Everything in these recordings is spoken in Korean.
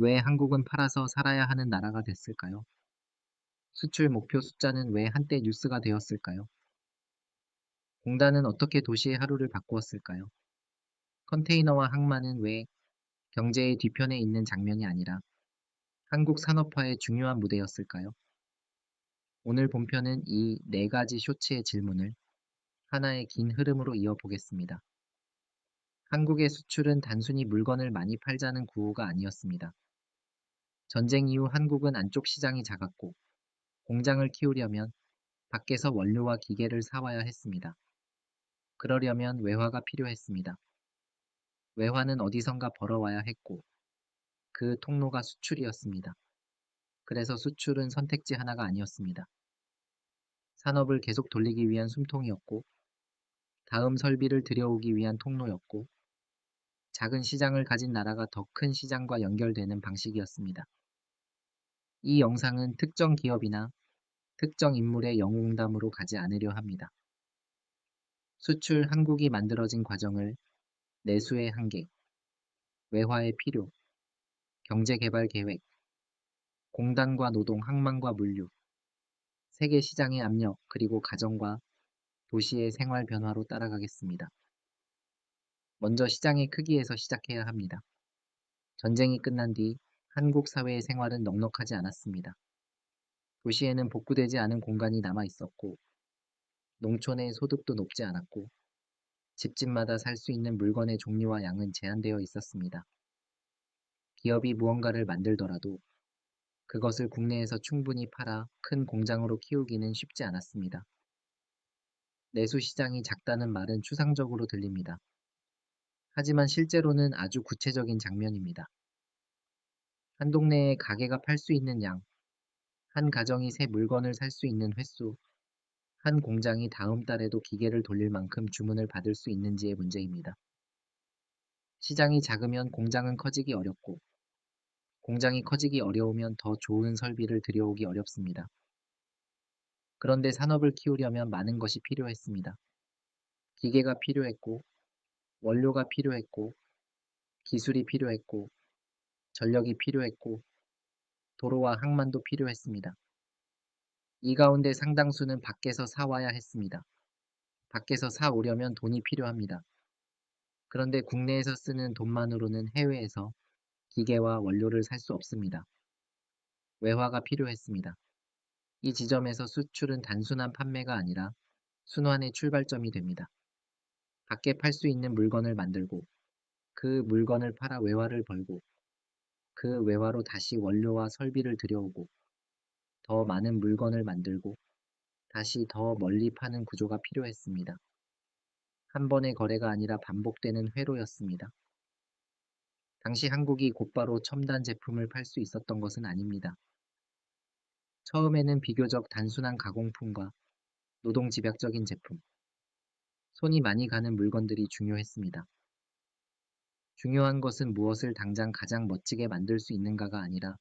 왜 한국은 팔아서 살아야 하는 나라가 됐을까요? 수출 목표 숫자는 왜 한때 뉴스가 되었을까요? 공단은 어떻게 도시의 하루를 바꾸었을까요? 컨테이너와 항만은 왜 경제의 뒤편에 있는 장면이 아니라 한국 산업화의 중요한 무대였을까요? 오늘 본편은 이 네 가지 쇼츠의 질문을 하나의 긴 흐름으로 이어보겠습니다. 한국의 수출은 단순히 물건을 많이 팔자는 구호가 아니었습니다. 전쟁 이후 한국은 안쪽 시장이 작았고 공장을 키우려면 밖에서 원료와 기계를 사와야 했습니다. 그러려면 외화가 필요했습니다. 외화는 어디선가 벌어와야 했고 그 통로가 수출이었습니다. 그래서 수출은 선택지 하나가 아니었습니다. 산업을 계속 돌리기 위한 숨통이었고 다음 설비를 들여오기 위한 통로였고 작은 시장을 가진 나라가 더 큰 시장과 연결되는 방식이었습니다. 이 영상은 특정 기업이나 특정 인물의 영웅담으로 가지 않으려 합니다. 수출 한국이 만들어진 과정을 내수의 한계, 외화의 필요, 경제개발 계획, 공단과 노동, 항만과 물류, 세계 시장의 압력, 그리고 가정과 도시의 생활 변화로 따라가겠습니다. 먼저 시장의 크기에서 시작해야 합니다. 전쟁이 끝난 뒤 한국 사회의 생활은 넉넉하지 않았습니다. 도시에는 복구되지 않은 공간이 남아 있었고, 농촌의 소득도 높지 않았고, 집집마다 살 수 있는 물건의 종류와 양은 제한되어 있었습니다. 기업이 무언가를 만들더라도 그것을 국내에서 충분히 팔아 큰 공장으로 키우기는 쉽지 않았습니다. 내수 시장이 작다는 말은 추상적으로 들립니다. 하지만 실제로는 아주 구체적인 장면입니다. 한 동네에 가게가 팔 수 있는 양, 한 가정이 새 물건을 살 수 있는 횟수, 한 공장이 다음 달에도 기계를 돌릴 만큼 주문을 받을 수 있는지의 문제입니다. 시장이 작으면 공장은 커지기 어렵고, 공장이 커지기 어려우면 더 좋은 설비를 들여오기 어렵습니다. 그런데 산업을 키우려면 많은 것이 필요했습니다. 기계가 필요했고, 원료가 필요했고, 기술이 필요했고, 전력이 필요했고, 도로와 항만도 필요했습니다. 이 가운데 상당수는 밖에서 사와야 했습니다. 밖에서 사오려면 돈이 필요합니다. 그런데 국내에서 쓰는 돈만으로는 해외에서 기계와 원료를 살 수 없습니다. 외화가 필요했습니다. 이 지점에서 수출은 단순한 판매가 아니라 순환의 출발점이 됩니다. 밖에 팔 수 있는 물건을 만들고 그 물건을 팔아 외화를 벌고 그 외화로 다시 원료와 설비를 들여오고 더 많은 물건을 만들고 다시 더 멀리 파는 구조가 필요했습니다. 한 번의 거래가 아니라 반복되는 회로였습니다. 당시 한국이 곧바로 첨단 제품을 팔 수 있었던 것은 아닙니다. 처음에는 비교적 단순한 가공품과 노동 집약적인 제품, 손이 많이 가는 물건들이 중요했습니다. 중요한 것은 무엇을 당장 가장 멋지게 만들 수 있는가가 아니라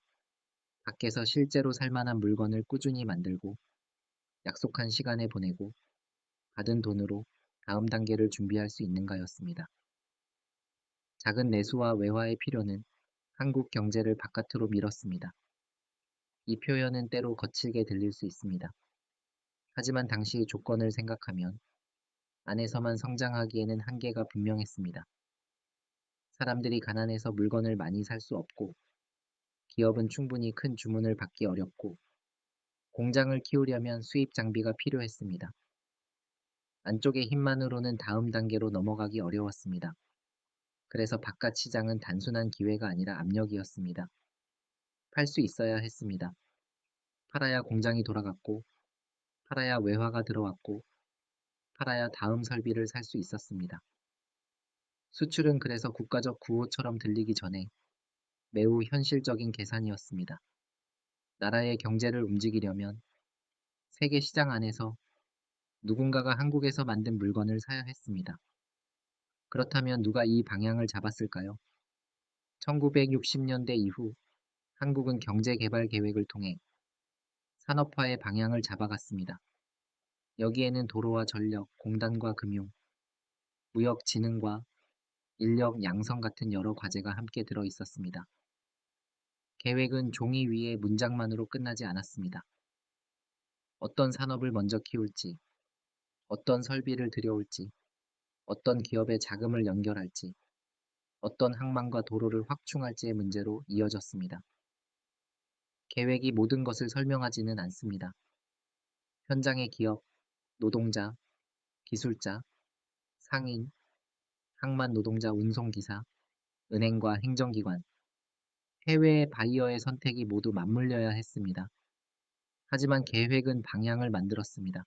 밖에서 실제로 살만한 물건을 꾸준히 만들고 약속한 시간에 보내고 받은 돈으로 다음 단계를 준비할 수 있는가였습니다. 작은 내수와 외화의 필요는 한국 경제를 바깥으로 밀었습니다. 이 표현은 때로 거칠게 들릴 수 있습니다. 하지만 당시의 조건을 생각하면 안에서만 성장하기에는 한계가 분명했습니다. 사람들이 가난해서 물건을 많이 살 수 없고 기업은 충분히 큰 주문을 받기 어렵고 공장을 키우려면 수입 장비가 필요했습니다. 안쪽의 힘만으로는 다음 단계로 넘어가기 어려웠습니다. 그래서 바깥 시장은 단순한 기회가 아니라 압력이었습니다. 팔 수 있어야 했습니다. 팔아야 공장이 돌아갔고, 팔아야 외화가 들어왔고, 팔아야 다음 설비를 살 수 있었습니다. 수출은 그래서 국가적 구호처럼 들리기 전에 매우 현실적인 계산이었습니다. 나라의 경제를 움직이려면 세계 시장 안에서 누군가가 한국에서 만든 물건을 사야 했습니다. 그렇다면 누가 이 방향을 잡았을까요? 1960년대 이후 한국은 경제개발 계획을 통해 산업화의 방향을 잡아갔습니다. 여기에는 도로와 전력, 공단과 금융, 무역 진흥과 인력 양성 같은 여러 과제가 함께 들어 있었습니다. 계획은 종이 위에 문장만으로 끝나지 않았습니다. 어떤 산업을 먼저 키울지, 어떤 설비를 들여올지, 어떤 기업에 자금을 연결할지, 어떤 항만과 도로를 확충할지의 문제로 이어졌습니다. 계획이 모든 것을 설명하지는 않습니다. 현장의 기업, 노동자, 기술자, 상인, 항만 노동자 운송기사, 은행과 행정기관, 해외의 바이어의 선택이 모두 맞물려야 했습니다. 하지만 계획은 방향을 만들었습니다.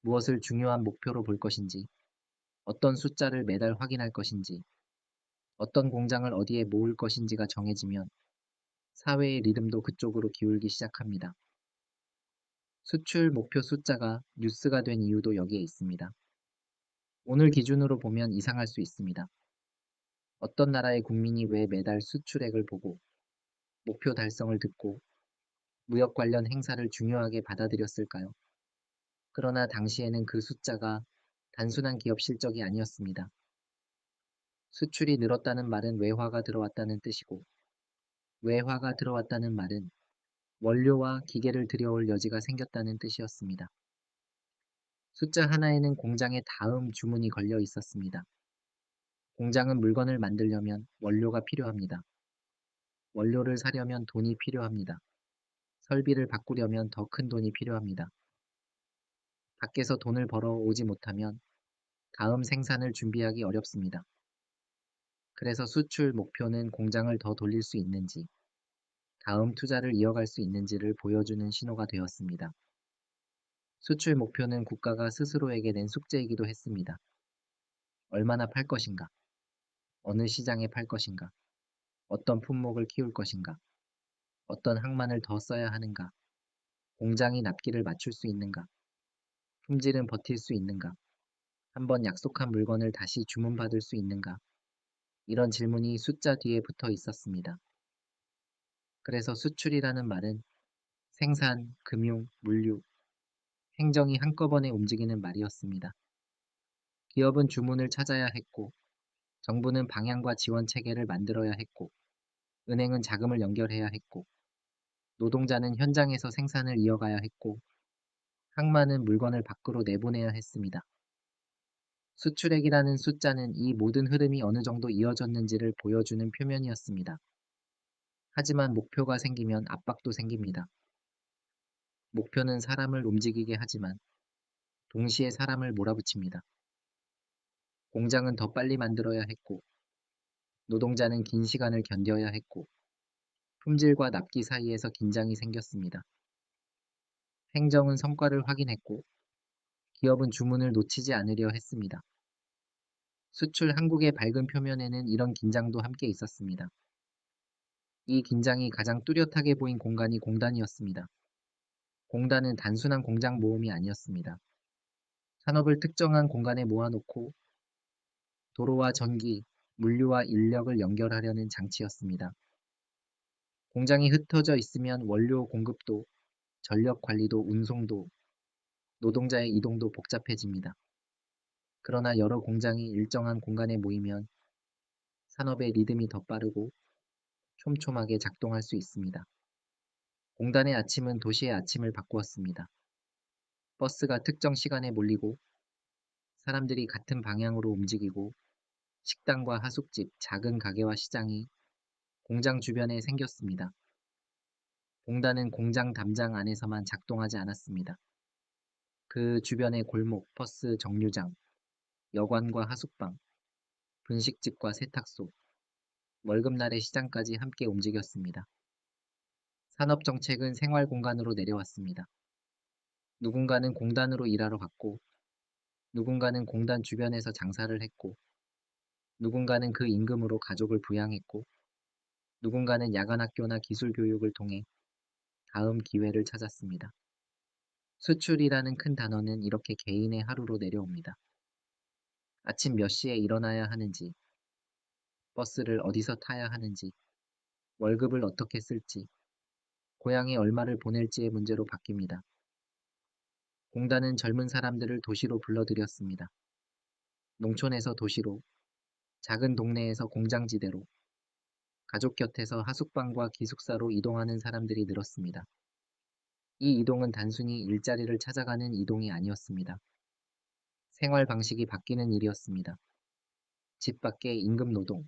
무엇을 중요한 목표로 볼 것인지, 어떤 숫자를 매달 확인할 것인지, 어떤 공장을 어디에 모을 것인지가 정해지면 사회의 리듬도 그쪽으로 기울기 시작합니다. 수출 목표 숫자가 뉴스가 된 이유도 여기에 있습니다. 오늘 기준으로 보면 이상할 수 있습니다. 어떤 나라의 국민이 왜 매달 수출액을 보고 목표 달성을 듣고 무역 관련 행사를 중요하게 받아들였을까요? 그러나 당시에는 그 숫자가 단순한 기업 실적이 아니었습니다. 수출이 늘었다는 말은 외화가 들어왔다는 뜻이고, 외화가 들어왔다는 말은 원료와 기계를 들여올 여지가 생겼다는 뜻이었습니다. 숫자 하나에는 공장의 다음 주문이 걸려 있었습니다. 공장은 물건을 만들려면 원료가 필요합니다. 원료를 사려면 돈이 필요합니다. 설비를 바꾸려면 더 큰 돈이 필요합니다. 밖에서 돈을 벌어 오지 못하면 다음 생산을 준비하기 어렵습니다. 그래서 수출 목표는 공장을 더 돌릴 수 있는지, 다음 투자를 이어갈 수 있는지를 보여주는 신호가 되었습니다. 수출 목표는 국가가 스스로에게 낸 숙제이기도 했습니다. 얼마나 팔 것인가, 어느 시장에 팔 것인가, 어떤 품목을 키울 것인가, 어떤 항만을 더 써야 하는가, 공장이 납기를 맞출 수 있는가, 품질은 버틸 수 있는가, 한번 약속한 물건을 다시 주문받을 수 있는가, 이런 질문이 숫자 뒤에 붙어 있었습니다. 그래서 수출이라는 말은 생산, 금융, 물류, 행정이 한꺼번에 움직이는 말이었습니다. 기업은 주문을 찾아야 했고, 정부는 방향과 지원 체계를 만들어야 했고, 은행은 자금을 연결해야 했고, 노동자는 현장에서 생산을 이어가야 했고, 항만은 물건을 밖으로 내보내야 했습니다. 수출액이라는 숫자는 이 모든 흐름이 어느 정도 이어졌는지를 보여주는 표면이었습니다. 하지만 목표가 생기면 압박도 생깁니다. 목표는 사람을 움직이게 하지만 동시에 사람을 몰아붙입니다. 공장은 더 빨리 만들어야 했고, 노동자는 긴 시간을 견뎌야 했고, 품질과 납기 사이에서 긴장이 생겼습니다. 행정은 성과를 확인했고, 기업은 주문을 놓치지 않으려 했습니다. 수출 한국의 밝은 표면에는 이런 긴장도 함께 있었습니다. 이 긴장이 가장 뚜렷하게 보인 공간이 공단이었습니다. 공단은 단순한 공장 모험이 아니었습니다. 산업을 특정한 공간에 모아놓고 도로와 전기, 물류와 인력을 연결하려는 장치였습니다. 공장이 흩어져 있으면 원료 공급도, 전력 관리도, 운송도, 노동자의 이동도 복잡해집니다. 그러나 여러 공장이 일정한 공간에 모이면 산업의 리듬이 더 빠르고 촘촘하게 작동할 수 있습니다. 공단의 아침은 도시의 아침을 바꾸었습니다. 버스가 특정 시간에 몰리고 사람들이 같은 방향으로 움직이고 식당과 하숙집, 작은 가게와 시장이 공장 주변에 생겼습니다. 공단은 공장 담장 안에서만 작동하지 않았습니다. 그 주변의 골목, 버스 정류장, 여관과 하숙방, 분식집과 세탁소, 월급날의 시장까지 함께 움직였습니다. 산업정책은 생활 공간으로 내려왔습니다. 누군가는 공단으로 일하러 갔고, 누군가는 공단 주변에서 장사를 했고, 누군가는 그 임금으로 가족을 부양했고, 누군가는 야간 학교나 기술 교육을 통해 다음 기회를 찾았습니다. 수출이라는 큰 단어는 이렇게 개인의 하루로 내려옵니다. 아침 몇 시에 일어나야 하는지, 버스를 어디서 타야 하는지, 월급을 어떻게 쓸지, 고향에 얼마를 보낼지의 문제로 바뀝니다. 공단은 젊은 사람들을 도시로 불러들였습니다. 농촌에서 도시로, 작은 동네에서 공장지대로, 가족 곁에서 하숙방과 기숙사로 이동하는 사람들이 늘었습니다. 이 이동은 단순히 일자리를 찾아가는 이동이 아니었습니다. 생활 방식이 바뀌는 일이었습니다. 집 밖의 임금 노동,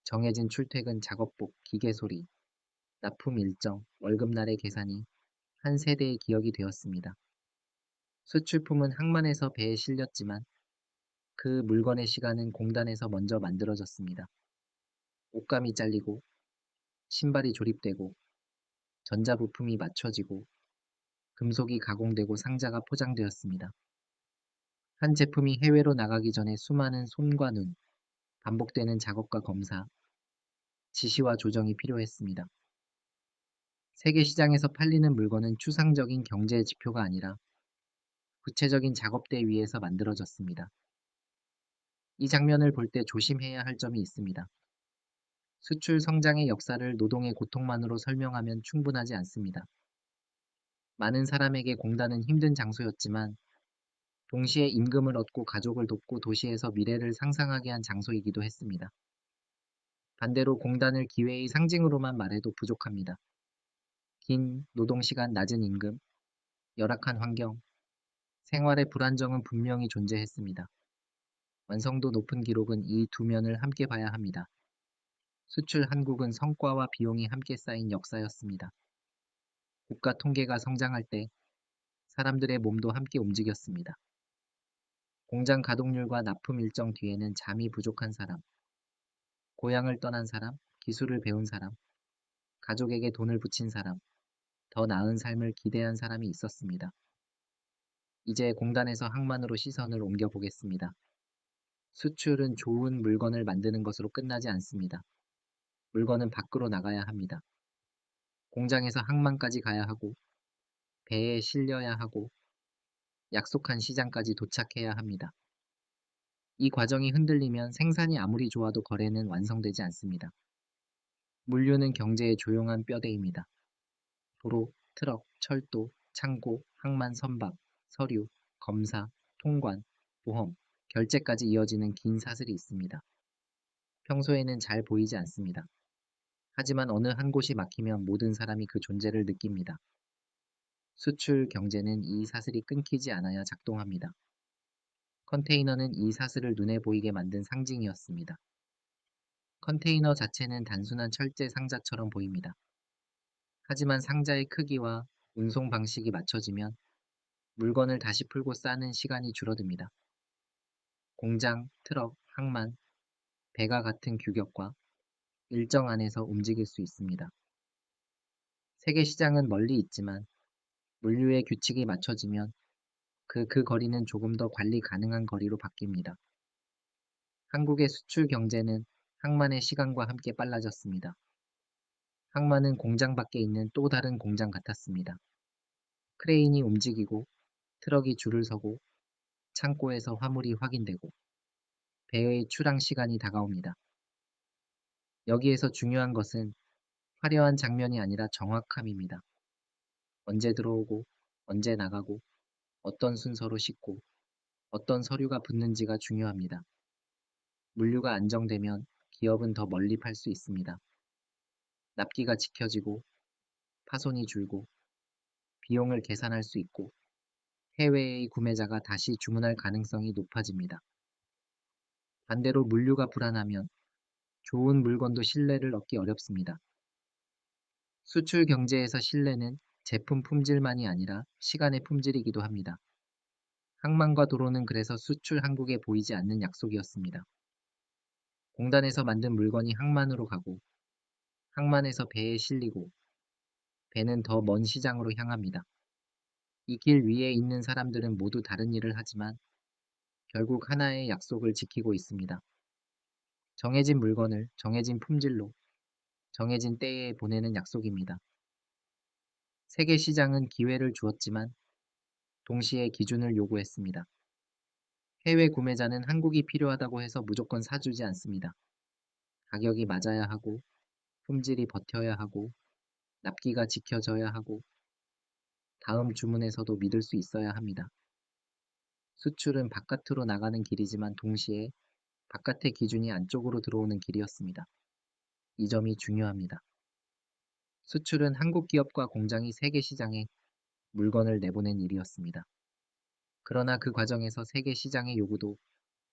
정해진 출퇴근 작업복, 기계 소리, 납품 일정, 월급날의 계산이 한 세대의 기억이 되었습니다. 수출품은 항만에서 배에 실렸지만 그 물건의 시간은 공단에서 먼저 만들어졌습니다. 옷감이 잘리고 신발이 조립되고 전자부품이 맞춰지고 금속이 가공되고 상자가 포장되었습니다. 한 제품이 해외로 나가기 전에 수많은 손과 눈, 반복되는 작업과 검사, 지시와 조정이 필요했습니다. 세계 시장에서 팔리는 물건은 추상적인 경제 지표가 아니라 구체적인 작업대 위에서 만들어졌습니다. 이 장면을 볼 때 조심해야 할 점이 있습니다. 수출 성장의 역사를 노동의 고통만으로 설명하면 충분하지 않습니다. 많은 사람에게 공단은 힘든 장소였지만 동시에 임금을 얻고 가족을 돕고 도시에서 미래를 상상하게 한 장소이기도 했습니다. 반대로 공단을 기회의 상징으로만 말해도 부족합니다. 긴 노동시간, 낮은 임금, 열악한 환경, 생활의 불안정은 분명히 존재했습니다. 완성도 높은 기록은 이 두 면을 함께 봐야 합니다. 수출 한국은 성과와 비용이 함께 쌓인 역사였습니다. 국가 통계가 성장할 때 사람들의 몸도 함께 움직였습니다. 공장 가동률과 납품 일정 뒤에는 잠이 부족한 사람, 고향을 떠난 사람, 기술을 배운 사람, 가족에게 돈을 붙인 사람, 더 나은 삶을 기대한 사람이 있었습니다. 이제 공단에서 항만으로 시선을 옮겨보겠습니다. 수출은 좋은 물건을 만드는 것으로 끝나지 않습니다. 물건은 밖으로 나가야 합니다. 공장에서 항만까지 가야 하고, 배에 실려야 하고, 약속한 시장까지 도착해야 합니다. 이 과정이 흔들리면 생산이 아무리 좋아도 거래는 완성되지 않습니다. 물류는 경제의 조용한 뼈대입니다. 도로, 트럭, 철도, 창고, 항만 선박, 서류, 검사, 통관, 보험, 결제까지 이어지는 긴 사슬이 있습니다. 평소에는 잘 보이지 않습니다. 하지만 어느 한 곳이 막히면 모든 사람이 그 존재를 느낍니다. 수출 경제는 이 사슬이 끊기지 않아야 작동합니다. 컨테이너는 이 사슬을 눈에 보이게 만든 상징이었습니다. 컨테이너 자체는 단순한 철제 상자처럼 보입니다. 하지만 상자의 크기와 운송 방식이 맞춰지면 물건을 다시 풀고 싸는 시간이 줄어듭니다. 공장, 트럭, 항만, 배가 같은 규격과 일정 안에서 움직일 수 있습니다. 세계 시장은 멀리 있지만 물류의 규칙이 맞춰지면 그 거리는 조금 더 관리 가능한 거리로 바뀝니다. 한국의 수출 경제는 항만의 시간과 함께 빨라졌습니다. 항만은 공장 밖에 있는 또 다른 공장 같았습니다. 크레인이 움직이고 트럭이 줄을 서고 창고에서 화물이 확인되고 배의 출항 시간이 다가옵니다. 여기에서 중요한 것은 화려한 장면이 아니라 정확함입니다. 언제 들어오고 언제 나가고 어떤 순서로 싣고 어떤 서류가 붙는지가 중요합니다. 물류가 안정되면 기업은 더 멀리 팔 수 있습니다. 납기가 지켜지고 파손이 줄고 비용을 계산할 수 있고 해외의 구매자가 다시 주문할 가능성이 높아집니다. 반대로 물류가 불안하면 좋은 물건도 신뢰를 얻기 어렵습니다. 수출 경제에서 신뢰는 제품 품질만이 아니라 시간의 품질이기도 합니다. 항만과 도로는 그래서 수출 한국에 보이지 않는 약속이었습니다. 공단에서 만든 물건이 항만으로 가고 항만에서 배에 실리고 배는 더 먼 시장으로 향합니다. 이 길 위에 있는 사람들은 모두 다른 일을 하지만 결국 하나의 약속을 지키고 있습니다. 정해진 물건을 정해진 품질로 정해진 때에 보내는 약속입니다. 세계 시장은 기회를 주었지만 동시에 기준을 요구했습니다. 해외 구매자는 한국이 필요하다고 해서 무조건 사주지 않습니다. 가격이 맞아야 하고 품질이 버텨야 하고 납기가 지켜져야 하고 다음 주문에서도 믿을 수 있어야 합니다. 수출은 바깥으로 나가는 길이지만 동시에 바깥의 기준이 안쪽으로 들어오는 길이었습니다. 이 점이 중요합니다. 수출은 한국 기업과 공장이 세계 시장에 물건을 내보낸 일이었습니다. 그러나 그 과정에서 세계 시장의 요구도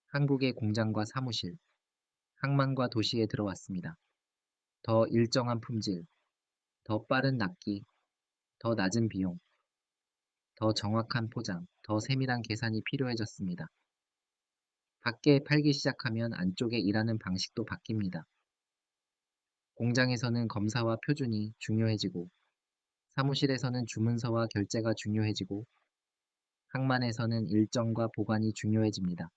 한국의 공장과 사무실, 항만과 도시에 들어왔습니다. 더 일정한 품질, 더 빠른 납기, 더 낮은 비용, 더 정확한 포장, 더 세밀한 계산이 필요해졌습니다. 밖에 팔기 시작하면 안쪽에 일하는 방식도 바뀝니다. 공장에서는 검사와 표준이 중요해지고, 사무실에서는 주문서와 결제가 중요해지고, 항만에서는 일정과 보관이 중요해집니다.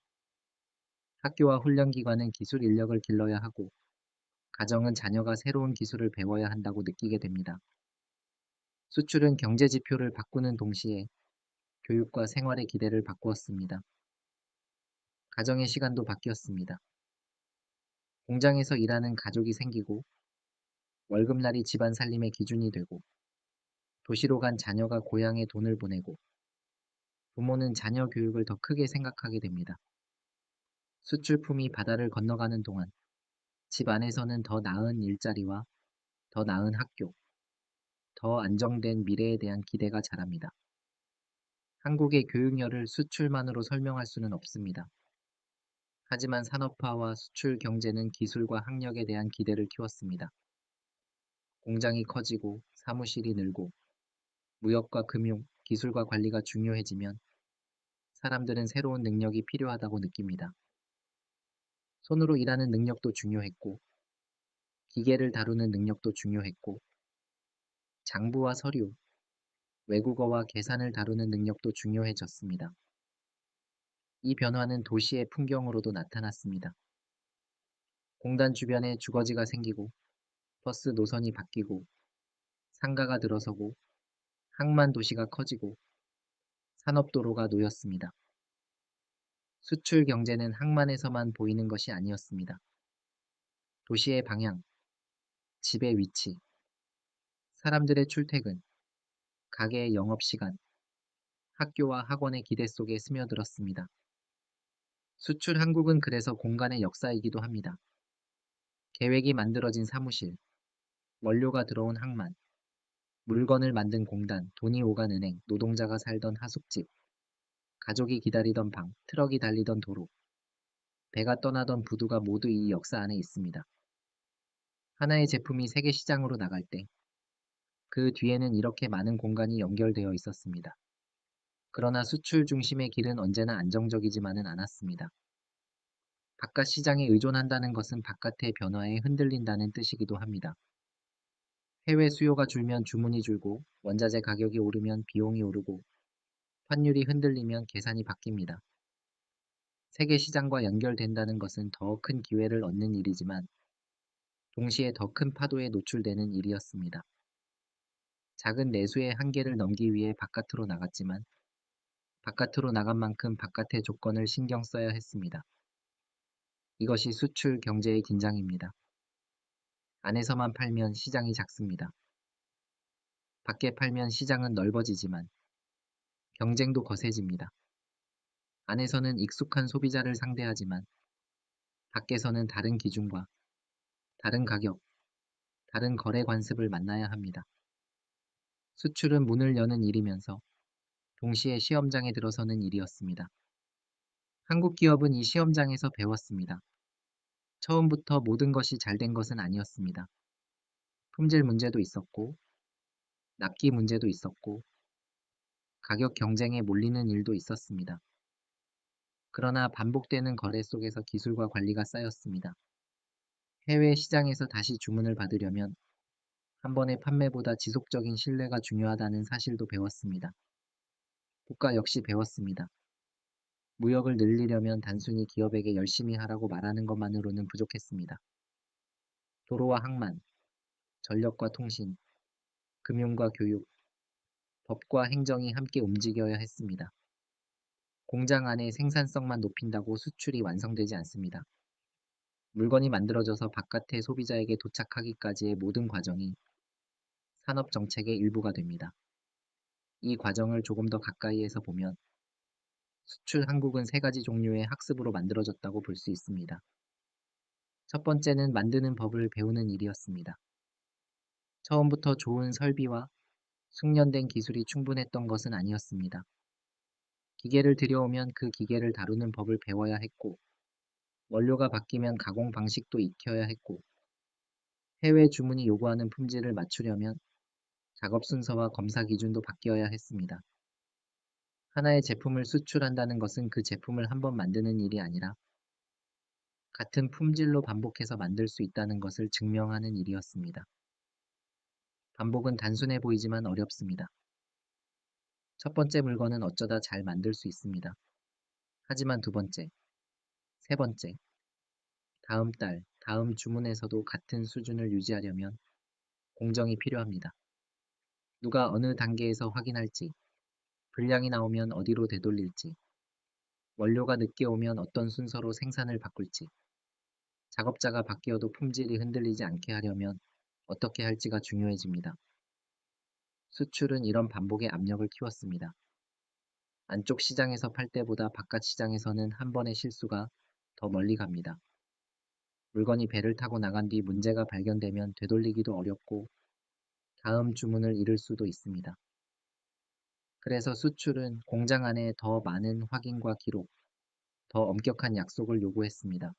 학교와 훈련기관은 기술 인력을 길러야 하고, 가정은 자녀가 새로운 기술을 배워야 한다고 느끼게 됩니다. 수출은 경제 지표를 바꾸는 동시에 교육과 생활의 기대를 바꾸었습니다. 가정의 시간도 바뀌었습니다. 공장에서 일하는 가족이 생기고 월급날이 집안 살림의 기준이 되고 도시로 간 자녀가 고향에 돈을 보내고 부모는 자녀 교육을 더 크게 생각하게 됩니다. 수출품이 바다를 건너가는 동안 집 안에서는 더 나은 일자리와 더 나은 학교, 더 안정된 미래에 대한 기대가 자랍니다. 한국의 교육열을 수출만으로 설명할 수는 없습니다. 하지만 산업화와 수출 경제는 기술과 학력에 대한 기대를 키웠습니다. 공장이 커지고 사무실이 늘고 무역과 금융, 기술과 관리가 중요해지면 사람들은 새로운 능력이 필요하다고 느낍니다. 손으로 일하는 능력도 중요했고, 기계를 다루는 능력도 중요했고, 장부와 서류, 외국어와 계산을 다루는 능력도 중요해졌습니다. 이 변화는 도시의 풍경으로도 나타났습니다. 공단 주변에 주거지가 생기고, 버스 노선이 바뀌고, 상가가 들어서고, 항만 도시가 커지고, 산업도로가 놓였습니다. 수출 경제는 항만에서만 보이는 것이 아니었습니다. 도시의 방향, 집의 위치, 사람들의 출퇴근, 가게의 영업시간, 학교와 학원의 기대 속에 스며들었습니다. 수출 한국은 그래서 공간의 역사이기도 합니다. 계획이 만들어진 사무실, 원료가 들어온 항만, 물건을 만든 공단, 돈이 오간 은행, 노동자가 살던 하숙집, 가족이 기다리던 방, 트럭이 달리던 도로, 배가 떠나던 부두가 모두 이 역사 안에 있습니다. 하나의 제품이 세계 시장으로 나갈 때, 그 뒤에는 이렇게 많은 공간이 연결되어 있었습니다. 그러나 수출 중심의 길은 언제나 안정적이지만은 않았습니다. 바깥 시장에 의존한다는 것은 바깥의 변화에 흔들린다는 뜻이기도 합니다. 해외 수요가 줄면 주문이 줄고, 원자재 가격이 오르면 비용이 오르고, 환율이 흔들리면 계산이 바뀝니다. 세계 시장과 연결된다는 것은 더 큰 기회를 얻는 일이지만, 동시에 더 큰 파도에 노출되는 일이었습니다. 작은 내수의 한계를 넘기 위해 바깥으로 나갔지만, 바깥으로 나간 만큼 바깥의 조건을 신경 써야 했습니다. 이것이 수출 경제의 긴장입니다. 안에서만 팔면 시장이 작습니다. 밖에 팔면 시장은 넓어지지만 경쟁도 거세집니다. 안에서는 익숙한 소비자를 상대하지만 밖에서는 다른 기준과 다른 가격, 다른 거래 관습을 만나야 합니다. 수출은 문을 여는 일이면서 동시에 시험장에 들어서는 일이었습니다. 한국 기업은 이 시험장에서 배웠습니다. 처음부터 모든 것이 잘 된 것은 아니었습니다. 품질 문제도 있었고, 납기 문제도 있었고, 가격 경쟁에 몰리는 일도 있었습니다. 그러나 반복되는 거래 속에서 기술과 관리가 쌓였습니다. 해외 시장에서 다시 주문을 받으려면 한 번의 판매보다 지속적인 신뢰가 중요하다는 사실도 배웠습니다. 국가 역시 배웠습니다. 무역을 늘리려면 단순히 기업에게 열심히 하라고 말하는 것만으로는 부족했습니다. 도로와 항만, 전력과 통신, 금융과 교육, 법과 행정이 함께 움직여야 했습니다. 공장 안의 생산성만 높인다고 수출이 완성되지 않습니다. 물건이 만들어져서 바깥의 소비자에게 도착하기까지의 모든 과정이 산업 정책의 일부가 됩니다. 이 과정을 조금 더 가까이에서 보면 수출 한국은 세 가지 종류의 학습으로 만들어졌다고 볼 수 있습니다. 첫 번째는 만드는 법을 배우는 일이었습니다. 처음부터 좋은 설비와 숙련된 기술이 충분했던 것은 아니었습니다. 기계를 들여오면 그 기계를 다루는 법을 배워야 했고, 원료가 바뀌면 가공 방식도 익혀야 했고, 해외 주문이 요구하는 품질을 맞추려면 작업 순서와 검사 기준도 바뀌어야 했습니다. 하나의 제품을 수출한다는 것은 그 제품을 한번 만드는 일이 아니라 같은 품질로 반복해서 만들 수 있다는 것을 증명하는 일이었습니다. 반복은 단순해 보이지만 어렵습니다. 첫 번째 물건은 어쩌다 잘 만들 수 있습니다. 하지만 두 번째, 세 번째, 다음 달, 다음 주문에서도 같은 수준을 유지하려면 공정이 필요합니다. 누가 어느 단계에서 확인할지, 불량이 나오면 어디로 되돌릴지, 원료가 늦게 오면 어떤 순서로 생산을 바꿀지, 작업자가 바뀌어도 품질이 흔들리지 않게 하려면 어떻게 할지가 중요해집니다. 수출은 이런 반복의 압력을 키웠습니다. 안쪽 시장에서 팔 때보다 바깥 시장에서는 한 번의 실수가 더 멀리 갑니다. 물건이 배를 타고 나간 뒤 문제가 발견되면 되돌리기도 어렵고 다음 주문을 잃을 수도 있습니다. 그래서 수출은 공장 안에 더 많은 확인과 기록, 더 엄격한 약속을 요구했습니다.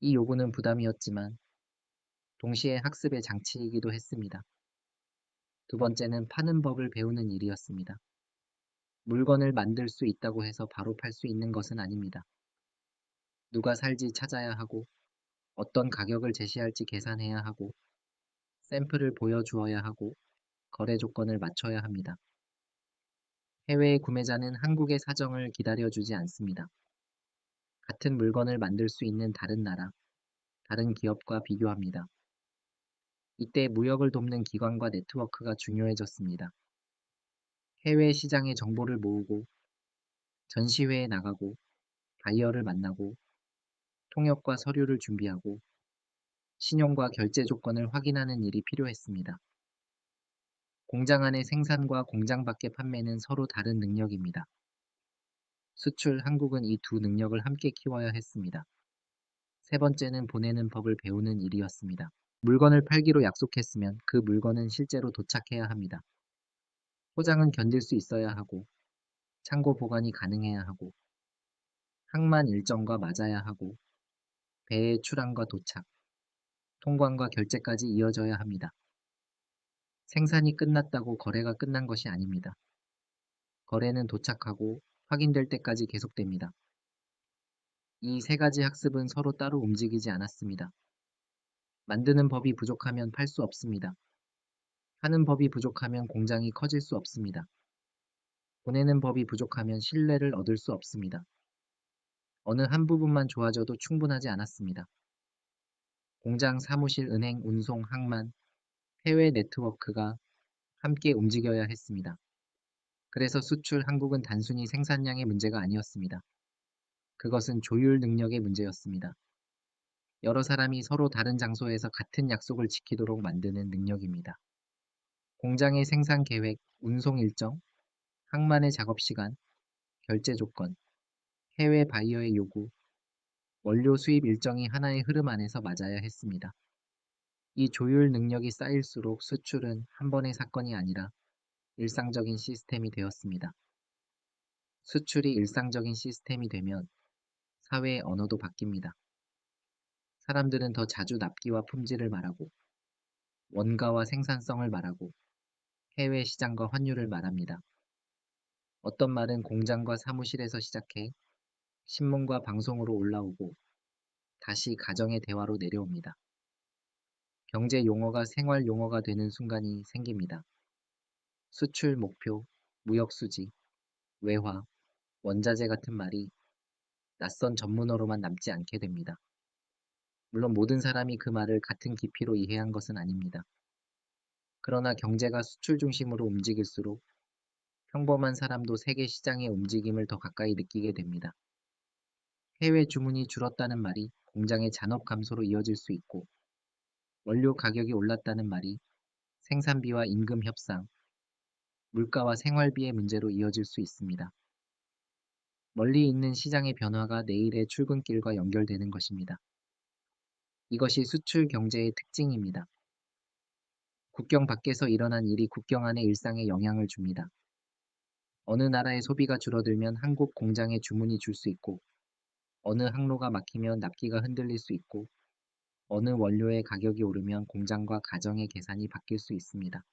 이 요구는 부담이었지만 동시에 학습의 장치이기도 했습니다. 두 번째는 파는 법을 배우는 일이었습니다. 물건을 만들 수 있다고 해서 바로 팔 수 있는 것은 아닙니다. 누가 살지 찾아야 하고, 어떤 가격을 제시할지 계산해야 하고, 샘플을 보여주어야 하고, 거래 조건을 맞춰야 합니다. 해외의 구매자는 한국의 사정을 기다려주지 않습니다. 같은 물건을 만들 수 있는 다른 나라, 다른 기업과 비교합니다. 이때 무역을 돕는 기관과 네트워크가 중요해졌습니다. 해외 시장의 정보를 모으고, 전시회에 나가고, 바이어를 만나고, 통역과 서류를 준비하고, 신용과 결제 조건을 확인하는 일이 필요했습니다. 공장 안의 생산과 공장 밖의 판매는 서로 다른 능력입니다. 수출 한국은 이 두 능력을 함께 키워야 했습니다. 세 번째는 보내는 법을 배우는 일이었습니다. 물건을 팔기로 약속했으면 그 물건은 실제로 도착해야 합니다. 포장은 견딜 수 있어야 하고, 창고 보관이 가능해야 하고, 항만 일정과 맞아야 하고, 배의 출항과 도착, 통관과 결제까지 이어져야 합니다. 생산이 끝났다고 거래가 끝난 것이 아닙니다. 거래는 도착하고 확인될 때까지 계속됩니다. 이 세 가지 학습은 서로 따로 움직이지 않았습니다. 만드는 법이 부족하면 팔 수 없습니다. 하는 법이 부족하면 공장이 커질 수 없습니다. 보내는 법이 부족하면 신뢰를 얻을 수 없습니다. 어느 한 부분만 좋아져도 충분하지 않았습니다. 공장, 사무실, 은행, 운송, 항만, 해외 네트워크가 함께 움직여야 했습니다. 그래서 수출 한국은 단순히 생산량의 문제가 아니었습니다. 그것은 조율 능력의 문제였습니다. 여러 사람이 서로 다른 장소에서 같은 약속을 지키도록 만드는 능력입니다. 공장의 생산 계획, 운송 일정, 항만의 작업 시간, 결제 조건, 해외 바이어의 요구, 원료 수입 일정이 하나의 흐름 안에서 맞아야 했습니다. 이 조율 능력이 쌓일수록 수출은 한 번의 사건이 아니라 일상적인 시스템이 되었습니다. 수출이 일상적인 시스템이 되면 사회의 언어도 바뀝니다. 사람들은 더 자주 납기와 품질을 말하고, 원가와 생산성을 말하고, 해외 시장과 환율을 말합니다. 어떤 말은 공장과 사무실에서 시작해 신문과 방송으로 올라오고 다시 가정의 대화로 내려옵니다. 경제 용어가 생활 용어가 되는 순간이 생깁니다. 수출 목표, 무역 수지, 외화, 원자재 같은 말이 낯선 전문어로만 남지 않게 됩니다. 물론 모든 사람이 그 말을 같은 깊이로 이해한 것은 아닙니다. 그러나 경제가 수출 중심으로 움직일수록 평범한 사람도 세계 시장의 움직임을 더 가까이 느끼게 됩니다. 해외 주문이 줄었다는 말이 공장의 잔업 감소로 이어질 수 있고, 원료 가격이 올랐다는 말이 생산비와 임금 협상, 물가와 생활비의 문제로 이어질 수 있습니다. 멀리 있는 시장의 변화가 내일의 출근길과 연결되는 것입니다. 이것이 수출 경제의 특징입니다. 국경 밖에서 일어난 일이 국경 안의 일상에 영향을 줍니다. 어느 나라의 소비가 줄어들면 한국 공장에 주문이 줄 수 있고, 어느 항로가 막히면 납기가 흔들릴 수 있고, 어느 원료의 가격이 오르면 공장과 가정의 계산이 바뀔 수 있습니다.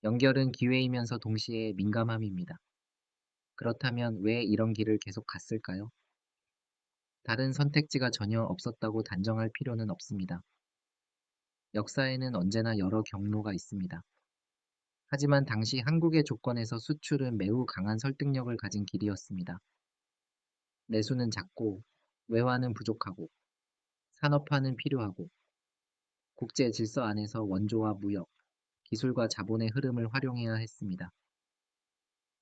연결은 기회이면서 동시에 민감함입니다. 그렇다면 왜 이런 길을 계속 갔을까요? 다른 선택지가 전혀 없었다고 단정할 필요는 없습니다. 역사에는 언제나 여러 경로가 있습니다. 하지만 당시 한국의 조건에서 수출은 매우 강한 설득력을 가진 길이었습니다. 내수는 작고, 외화는 부족하고, 산업화는 필요하고, 국제 질서 안에서 원조와 무역, 기술과 자본의 흐름을 활용해야 했습니다.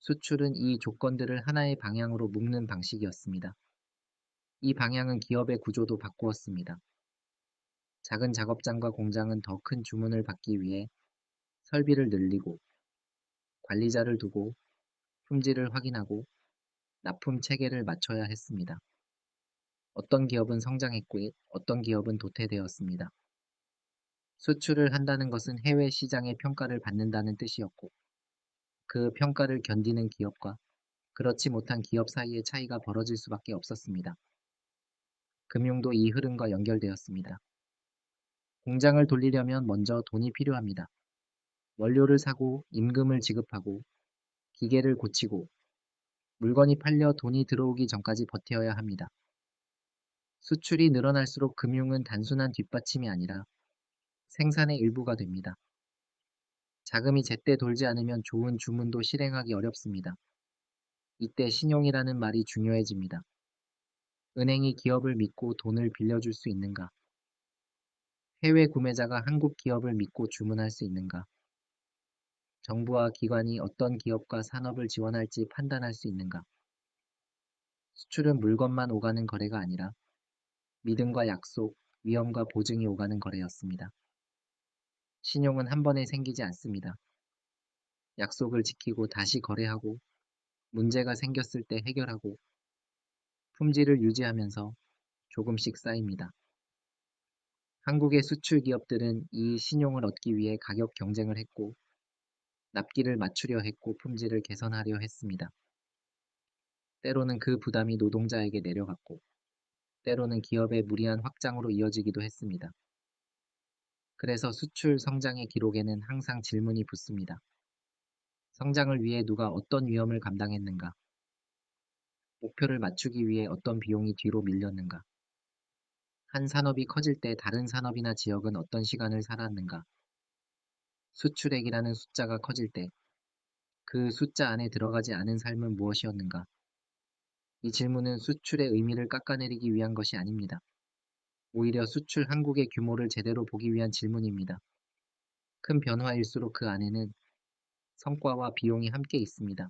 수출은 이 조건들을 하나의 방향으로 묶는 방식이었습니다. 이 방향은 기업의 구조도 바꾸었습니다. 작은 작업장과 공장은 더 큰 주문을 받기 위해 설비를 늘리고, 관리자를 두고, 품질을 확인하고, 납품 체계를 맞춰야 했습니다. 어떤 기업은 성장했고, 어떤 기업은 도태되었습니다. 수출을 한다는 것은 해외 시장의 평가를 받는다는 뜻이었고, 그 평가를 견디는 기업과 그렇지 못한 기업 사이의 차이가 벌어질 수밖에 없었습니다. 금융도 이 흐름과 연결되었습니다. 공장을 돌리려면 먼저 돈이 필요합니다. 원료를 사고 임금을 지급하고 기계를 고치고 물건이 팔려 돈이 들어오기 전까지 버텨야 합니다. 수출이 늘어날수록 금융은 단순한 뒷받침이 아니라 생산의 일부가 됩니다. 자금이 제때 돌지 않으면 좋은 주문도 실행하기 어렵습니다. 이때 신용이라는 말이 중요해집니다. 은행이 기업을 믿고 돈을 빌려줄 수 있는가? 해외 구매자가 한국 기업을 믿고 주문할 수 있는가? 정부와 기관이 어떤 기업과 산업을 지원할지 판단할 수 있는가? 수출은 물건만 오가는 거래가 아니라 믿음과 약속, 위험과 보증이 오가는 거래였습니다. 신용은 한 번에 생기지 않습니다. 약속을 지키고 다시 거래하고 문제가 생겼을 때 해결하고 품질을 유지하면서 조금씩 쌓입니다. 한국의 수출 기업들은 이 신용을 얻기 위해 가격 경쟁을 했고 납기를 맞추려 했고 품질을 개선하려 했습니다. 때로는 그 부담이 노동자에게 내려갔고 때로는 기업의 무리한 확장으로 이어지기도 했습니다. 그래서 수출 성장의 기록에는 항상 질문이 붙습니다. 성장을 위해 누가 어떤 위험을 감당했는가? 목표를 맞추기 위해 어떤 비용이 뒤로 밀렸는가? 한 산업이 커질 때 다른 산업이나 지역은 어떤 시간을 살았는가? 수출액이라는 숫자가 커질 때 그 숫자 안에 들어가지 않은 삶은 무엇이었는가? 이 질문은 수출의 의미를 깎아내리기 위한 것이 아닙니다. 오히려 수출 한국의 규모를 제대로 보기 위한 질문입니다. 큰 변화일수록 그 안에는 성과와 비용이 함께 있습니다.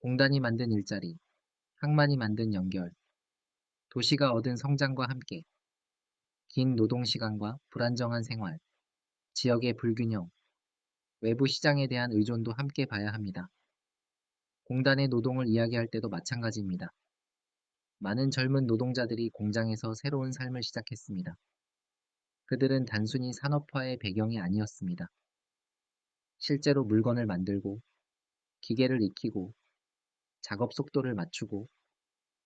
공단이 만든 일자리, 항만이 만든 연결, 도시가 얻은 성장과 함께 긴 노동시간과 불안정한 생활, 지역의 불균형, 외부 시장에 대한 의존도 함께 봐야 합니다. 공단의 노동을 이야기할 때도 마찬가지입니다. 많은 젊은 노동자들이 공장에서 새로운 삶을 시작했습니다. 그들은 단순히 산업화의 배경이 아니었습니다. 실제로 물건을 만들고, 기계를 익히고, 작업 속도를 맞추고,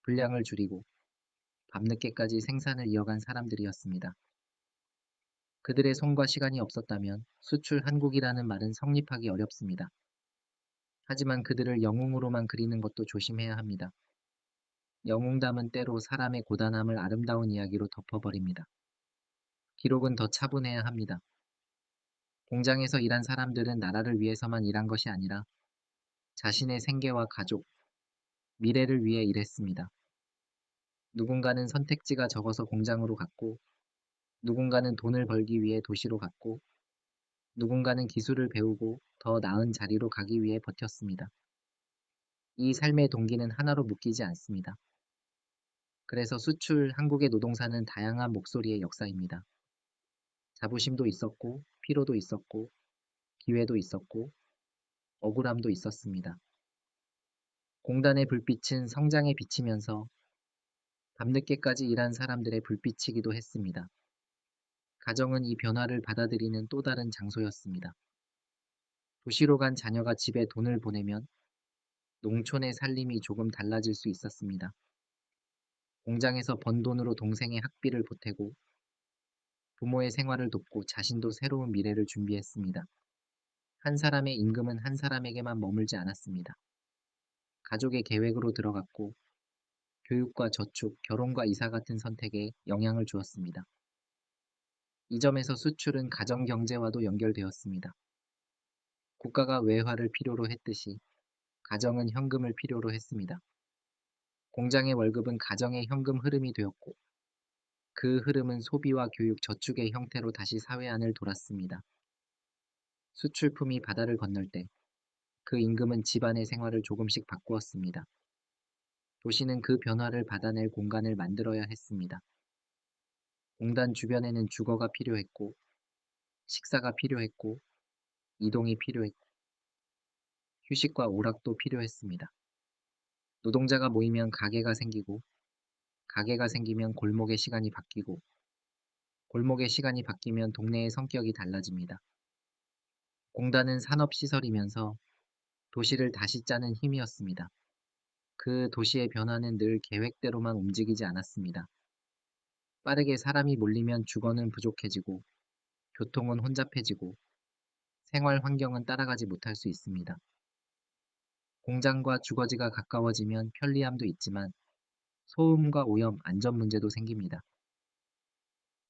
분량을 줄이고, 밤늦게까지 생산을 이어간 사람들이었습니다. 그들의 손과 시간이 없었다면 수출 한국이라는 말은 성립하기 어렵습니다. 하지만 그들을 영웅으로만 그리는 것도 조심해야 합니다. 영웅담은 때로 사람의 고단함을 아름다운 이야기로 덮어버립니다. 기록은 더 차분해야 합니다. 공장에서 일한 사람들은 나라를 위해서만 일한 것이 아니라 자신의 생계와 가족, 미래를 위해 일했습니다. 누군가는 선택지가 적어서 공장으로 갔고, 누군가는 돈을 벌기 위해 도시로 갔고, 누군가는 기술을 배우고 더 나은 자리로 가기 위해 버텼습니다. 이 삶의 동기는 하나로 묶이지 않습니다. 그래서 수출 한국의 노동사는 다양한 목소리의 역사입니다. 자부심도 있었고, 피로도 있었고, 기회도 있었고, 억울함도 있었습니다. 공단의 불빛은 성장에 비치면서 밤늦게까지 일한 사람들의 불빛이기도 했습니다. 가정은 이 변화를 받아들이는 또 다른 장소였습니다. 도시로 간 자녀가 집에 돈을 보내면 농촌의 살림이 조금 달라질 수 있었습니다. 공장에서 번 돈으로 동생의 학비를 보태고 부모의 생활을 돕고 자신도 새로운 미래를 준비했습니다. 한 사람의 임금은 한 사람에게만 머물지 않았습니다. 가족의 계획으로 들어갔고 교육과 저축, 결혼과 이사 같은 선택에 영향을 주었습니다. 이 점에서 수출은 가정 경제와도 연결되었습니다. 국가가 외화를 필요로 했듯이 가정은 현금을 필요로 했습니다. 공장의 월급은 가정의 현금 흐름이 되었고 그 흐름은 소비와 교육, 저축의 형태로 다시 사회 안을 돌았습니다. 수출품이 바다를 건널 때 그 임금은 집안의 생활을 조금씩 바꾸었습니다. 도시는 그 변화를 받아낼 공간을 만들어야 했습니다. 공단 주변에는 주거가 필요했고 식사가 필요했고 이동이 필요했고 휴식과 오락도 필요했습니다. 노동자가 모이면 가게가 생기고 가게가 생기면 골목의 시간이 바뀌고 골목의 시간이 바뀌면 동네의 성격이 달라집니다. 공단은 산업시설이면서 도시를 다시 짜는 힘이었습니다. 그 도시의 변화는 늘 계획대로만 움직이지 않았습니다. 빠르게 사람이 몰리면 주거는 부족해지고 교통은 혼잡해지고 생활 환경은 따라가지 못할 수 있습니다. 공장과 주거지가 가까워지면 편리함도 있지만 소음과 오염, 안전 문제도 생깁니다.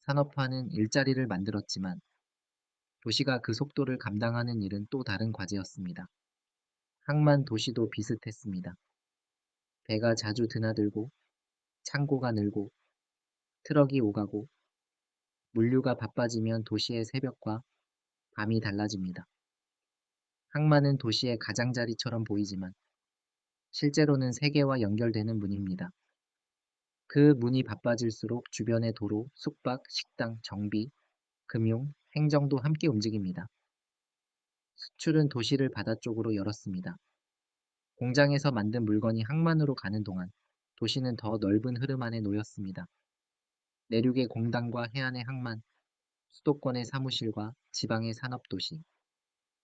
산업화는 일자리를 만들었지만 도시가 그 속도를 감당하는 일은 또 다른 과제였습니다. 항만 도시도 비슷했습니다. 배가 자주 드나들고 창고가 늘고 트럭이 오가고 물류가 바빠지면 도시의 새벽과 밤이 달라집니다. 항만은 도시의 가장자리처럼 보이지만 실제로는 세계와 연결되는 문입니다. 그 문이 바빠질수록 주변의 도로, 숙박, 식당, 정비, 금융, 행정도 함께 움직입니다. 수출은 도시를 바다 쪽으로 열었습니다. 공장에서 만든 물건이 항만으로 가는 동안 도시는 더 넓은 흐름 안에 놓였습니다. 내륙의 공단과 해안의 항만, 수도권의 사무실과 지방의 산업도시,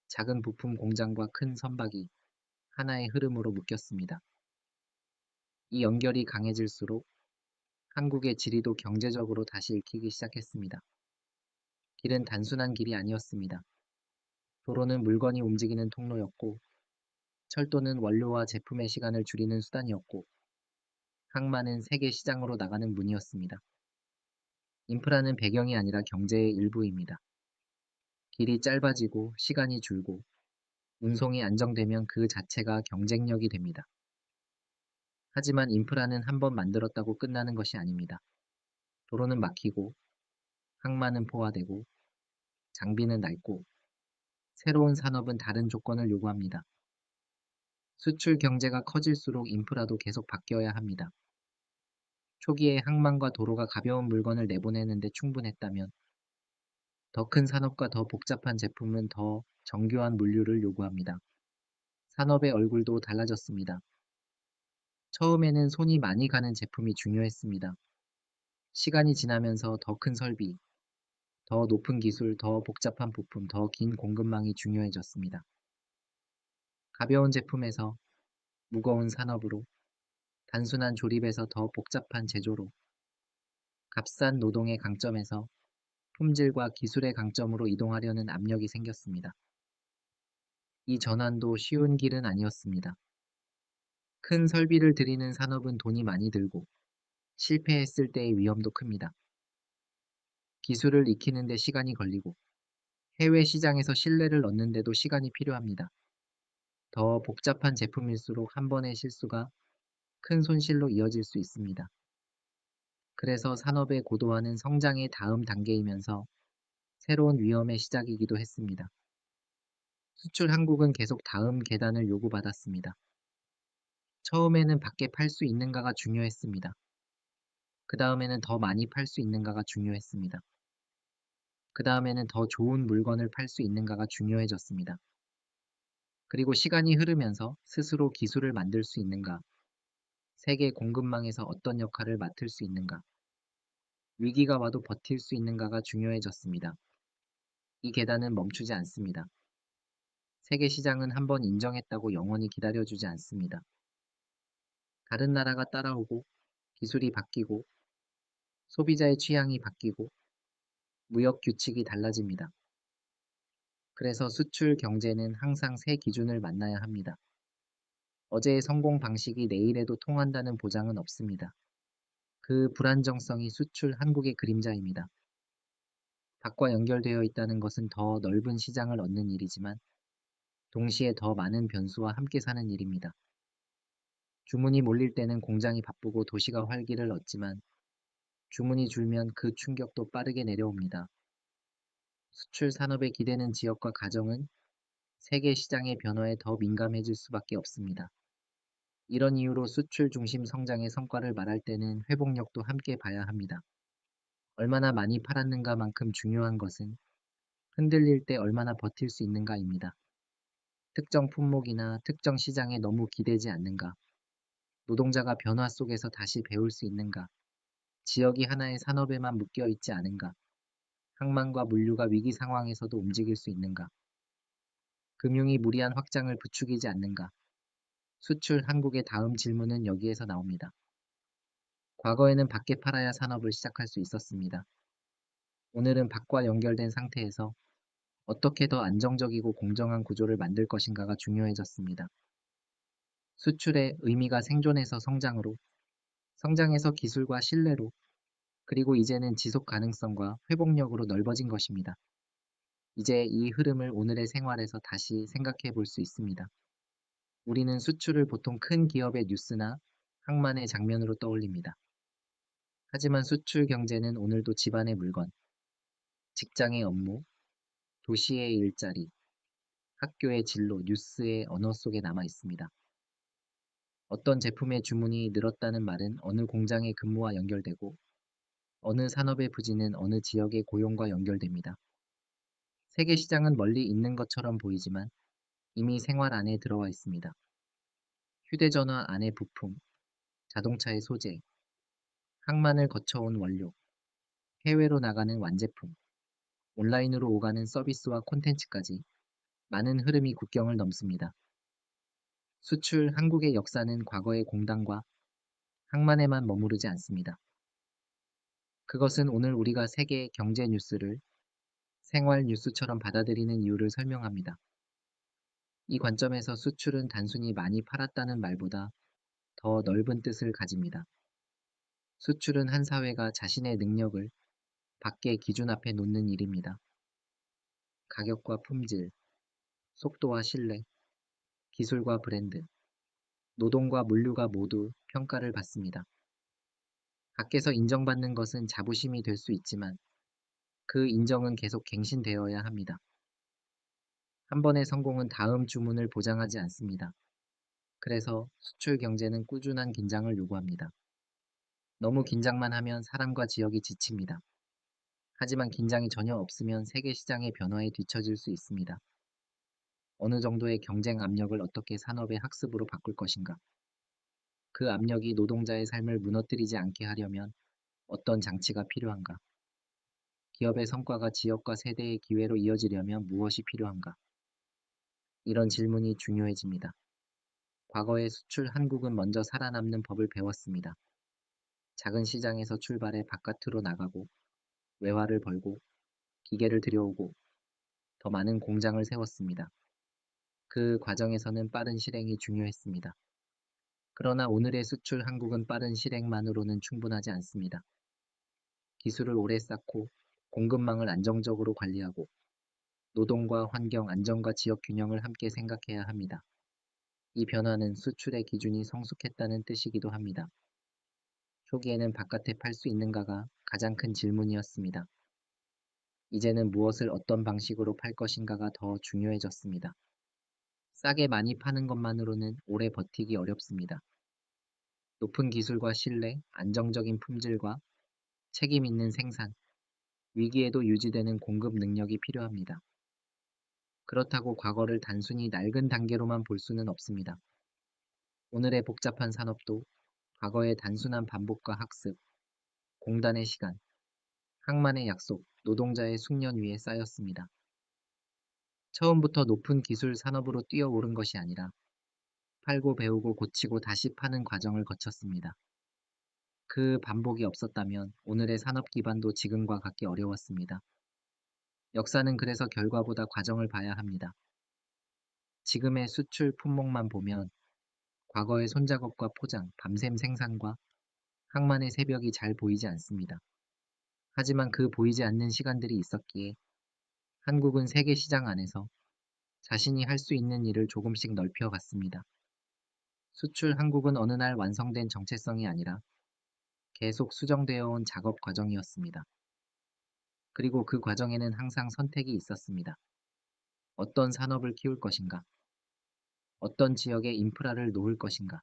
작은 부품 공장과 큰 선박이 하나의 흐름으로 묶였습니다. 이 연결이 강해질수록 한국의 지리도 경제적으로 다시 읽히기 시작했습니다. 길은 단순한 길이 아니었습니다. 도로는 물건이 움직이는 통로였고, 철도는 원료와 제품의 시간을 줄이는 수단이었고, 항만은 세계 시장으로 나가는 문이었습니다. 인프라는 배경이 아니라 경제의 일부입니다. 길이 짧아지고 시간이 줄고 운송이 안정되면 그 자체가 경쟁력이 됩니다. 하지만 인프라는 한번 만들었다고 끝나는 것이 아닙니다. 도로는 막히고 항만은 포화되고 장비는 낡고 새로운 산업은 다른 조건을 요구합니다. 수출 경제가 커질수록 인프라도 계속 바뀌어야 합니다. 초기에 항만과 도로가 가벼운 물건을 내보내는데 충분했다면 더 큰 산업과 더 복잡한 제품은 더 정교한 물류를 요구합니다. 산업의 얼굴도 달라졌습니다. 처음에는 손이 많이 가는 제품이 중요했습니다. 시간이 지나면서 더 큰 설비, 더 높은 기술, 더 복잡한 부품, 더 긴 공급망이 중요해졌습니다. 가벼운 제품에서 무거운 산업으로, 단순한 조립에서 더 복잡한 제조로, 값싼 노동의 강점에서 품질과 기술의 강점으로 이동하려는 압력이 생겼습니다. 이 전환도 쉬운 길은 아니었습니다. 큰 설비를 들이는 산업은 돈이 많이 들고 실패했을 때의 위험도 큽니다. 기술을 익히는데 시간이 걸리고 해외 시장에서 신뢰를 얻는데도 시간이 필요합니다. 더 복잡한 제품일수록 한 번의 실수가 큰 손실로 이어질 수 있습니다. 그래서 산업의 고도화는 성장의 다음 단계이면서 새로운 위험의 시작이기도 했습니다. 수출 한국은 계속 다음 계단을 요구받았습니다. 처음에는 밖에 팔 수 있는가가 중요했습니다. 그 다음에는 더 많이 팔 수 있는가가 중요했습니다. 그 다음에는 더 좋은 물건을 팔 수 있는가가 중요해졌습니다. 그리고 시간이 흐르면서 스스로 기술을 만들 수 있는가, 세계 공급망에서 어떤 역할을 맡을 수 있는가, 위기가 와도 버틸 수 있는가가 중요해졌습니다. 이 계단은 멈추지 않습니다. 세계 시장은 한번 인정했다고 영원히 기다려주지 않습니다. 다른 나라가 따라오고, 기술이 바뀌고, 소비자의 취향이 바뀌고, 무역 규칙이 달라집니다. 그래서 수출 경제는 항상 새 기준을 만나야 합니다. 어제의 성공 방식이 내일에도 통한다는 보장은 없습니다. 그 불안정성이 수출 한국의 그림자입니다. 밖과 연결되어 있다는 것은 더 넓은 시장을 얻는 일이지만 동시에 더 많은 변수와 함께 사는 일입니다. 주문이 몰릴 때는 공장이 바쁘고 도시가 활기를 얻지만 주문이 줄면 그 충격도 빠르게 내려옵니다. 수출 산업에 기대는 지역과 가정은 세계 시장의 변화에 더 민감해질 수밖에 없습니다. 이런 이유로 수출 중심 성장의 성과를 말할 때는 회복력도 함께 봐야 합니다. 얼마나 많이 팔았는가만큼 중요한 것은 흔들릴 때 얼마나 버틸 수 있는가입니다. 특정 품목이나 특정 시장에 너무 기대지 않는가, 노동자가 변화 속에서 다시 배울 수 있는가, 지역이 하나의 산업에만 묶여 있지 않은가, 항만과 물류가 위기 상황에서도 움직일 수 있는가, 금융이 무리한 확장을 부추기지 않는가. 수출 한국의 다음 질문은 여기에서 나옵니다. 과거에는 밖에 팔아야 산업을 시작할 수 있었습니다. 오늘은 밖과 연결된 상태에서 어떻게 더 안정적이고 공정한 구조를 만들 것인가가 중요해졌습니다. 수출의 의미가 생존에서 성장으로, 성장에서 기술과 신뢰로, 그리고 이제는 지속 가능성과 회복력으로 넓어진 것입니다. 이제 이 흐름을 오늘의 생활에서 다시 생각해 볼 수 있습니다. 우리는 수출을 보통 큰 기업의 뉴스나 항만의 장면으로 떠올립니다. 하지만 수출 경제는 오늘도 집안의 물건, 직장의 업무, 도시의 일자리, 학교의 진로, 뉴스의 언어 속에 남아 있습니다. 어떤 제품의 주문이 늘었다는 말은 어느 공장의 근무와 연결되고 어느 산업의 부진은 어느 지역의 고용과 연결됩니다. 세계 시장은 멀리 있는 것처럼 보이지만 이미 생활 안에 들어와 있습니다. 휴대전화 안의 부품, 자동차의 소재, 항만을 거쳐온 원료, 해외로 나가는 완제품, 온라인으로 오가는 서비스와 콘텐츠까지 많은 흐름이 국경을 넘습니다. 수출 한국의 역사는 과거의 공단과 항만에만 머무르지 않습니다. 그것은 오늘 우리가 세계 경제 뉴스를 생활 뉴스처럼 받아들이는 이유를 설명합니다. 이 관점에서 수출은 단순히 많이 팔았다는 말보다 더 넓은 뜻을 가집니다. 수출은 한 사회가 자신의 능력을 밖의 기준 앞에 놓는 일입니다. 가격과 품질, 속도와 신뢰, 기술과 브랜드, 노동과 물류가 모두 평가를 받습니다. 밖에서 인정받는 것은 자부심이 될 수 있지만 그 인정은 계속 갱신되어야 합니다. 한 번의 성공은 다음 주문을 보장하지 않습니다. 그래서 수출 경제는 꾸준한 긴장을 요구합니다. 너무 긴장만 하면 사람과 지역이 지칩니다. 하지만 긴장이 전혀 없으면 세계 시장의 변화에 뒤처질 수 있습니다. 어느 정도의 경쟁 압력을 어떻게 산업의 학습으로 바꿀 것인가? 그 압력이 노동자의 삶을 무너뜨리지 않게 하려면 어떤 장치가 필요한가? 기업의 성과가 지역과 세대의 기회로 이어지려면 무엇이 필요한가? 이런 질문이 중요해집니다. 과거의 수출 한국은 먼저 살아남는 법을 배웠습니다. 작은 시장에서 출발해 바깥으로 나가고 외화를 벌고 기계를 들여오고 더 많은 공장을 세웠습니다. 그 과정에서는 빠른 실행이 중요했습니다. 그러나 오늘의 수출 한국은 빠른 실행만으로는 충분하지 않습니다. 기술을 오래 쌓고 공급망을 안정적으로 관리하고 노동과 환경, 안전과 지역 균형을 함께 생각해야 합니다. 이 변화는 수출의 기준이 성숙했다는 뜻이기도 합니다. 초기에는 바깥에 팔 수 있는가가 가장 큰 질문이었습니다. 이제는 무엇을 어떤 방식으로 팔 것인가가 더 중요해졌습니다. 싸게 많이 파는 것만으로는 오래 버티기 어렵습니다. 높은 기술과 신뢰, 안정적인 품질과 책임 있는 생산, 위기에도 유지되는 공급 능력이 필요합니다. 그렇다고 과거를 단순히 낡은 단계로만 볼 수는 없습니다. 오늘의 복잡한 산업도 과거의 단순한 반복과 학습, 공단의 시간, 항만의 약속, 노동자의 숙련 위에 쌓였습니다. 처음부터 높은 기술 산업으로 뛰어오른 것이 아니라 팔고 배우고 고치고 다시 파는 과정을 거쳤습니다. 그 반복이 없었다면 오늘의 산업 기반도 지금과 같기 어려웠습니다. 역사는 그래서 결과보다 과정을 봐야 합니다. 지금의 수출 품목만 보면 과거의 손작업과 포장, 밤샘 생산과 항만의 새벽이 잘 보이지 않습니다. 하지만 그 보이지 않는 시간들이 있었기에 한국은 세계 시장 안에서 자신이 할 수 있는 일을 조금씩 넓혀갔습니다. 수출 한국은 어느 날 완성된 정체성이 아니라 계속 수정되어 온 작업 과정이었습니다. 그리고 그 과정에는 항상 선택이 있었습니다. 어떤 산업을 키울 것인가? 어떤 지역의 인프라를 놓을 것인가?